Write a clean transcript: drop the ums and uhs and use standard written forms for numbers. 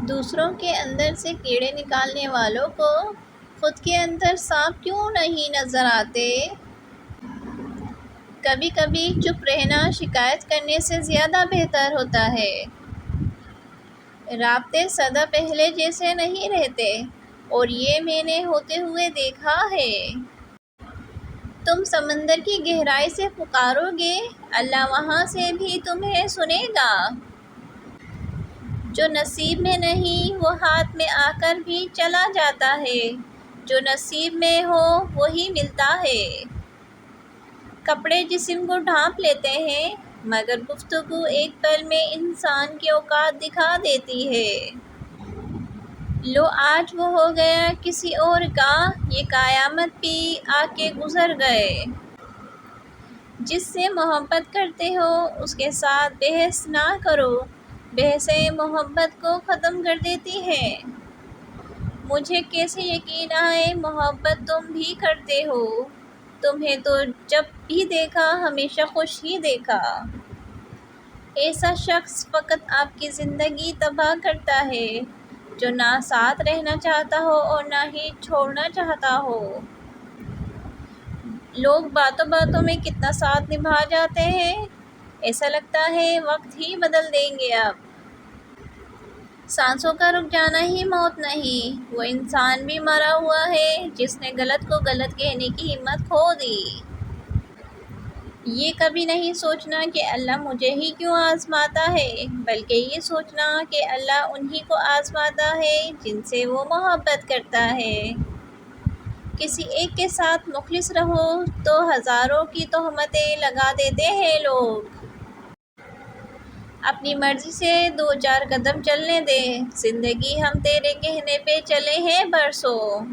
دوسروں کے اندر سے کیڑے نکالنے والوں کو خود کے اندر سانپ کیوں نہیں نظر آتے؟ کبھی کبھی چپ رہنا شکایت کرنے سے زیادہ بہتر ہوتا ہے۔ رابطے سدا پہلے جیسے نہیں رہتے، اور یہ میں نے ہوتے ہوئے دیکھا ہے۔ تم سمندر کی گہرائی سے پکارو گے، اللہ وہاں سے بھی تمہیں سنے گا۔ جو نصیب میں نہیں وہ ہاتھ میں آ کر بھی چلا جاتا ہے، جو نصیب میں ہو وہی ملتا ہے۔ کپڑے جسم کو ڈھانپ لیتے ہیں، مگر گفتگو ایک پل میں انسان کی اوقات دکھا دیتی ہے۔ لو آج وہ ہو گیا کسی اور کا، یہ قیامت بھی آ کے گزر گئے۔ جس سے محبت کرتے ہو اس کے ساتھ بحث نہ کرو، بحثیں محبت کو ختم کر دیتی ہیں۔ مجھے کیسے یقین آئے محبت تم بھی کرتے ہو، تمہیں تو جب بھی دیکھا ہمیشہ خوش ہی دیکھا۔ ایسا شخص فقط آپ کی زندگی تباہ کرتا ہے جو نہ ساتھ رہنا چاہتا ہو اور نہ ہی چھوڑنا چاہتا ہو۔ لوگ باتوں باتوں میں کتنا ساتھ نبھا جاتے ہیں، ایسا لگتا ہے وقت ہی بدل دیں گے اب۔ سانسوں کا رک جانا ہی موت نہیں، وہ انسان بھی مرا ہوا ہے جس نے غلط کو غلط کہنے کی ہمت کھو دی۔ یہ کبھی نہیں سوچنا کہ اللہ مجھے ہی کیوں آزماتا ہے، بلکہ یہ سوچنا کہ اللہ انہی کو آزماتا ہے جن سے وہ محبت کرتا ہے۔ کسی ایک کے ساتھ مخلص رہو تو ہزاروں کی تہمتیں لگا دیتے ہیں لوگ۔ اپنی مرضی سے دو چار قدم چلنے دے، زندگی ہم تیرے کہنے پہ چلے ہیں برسوں۔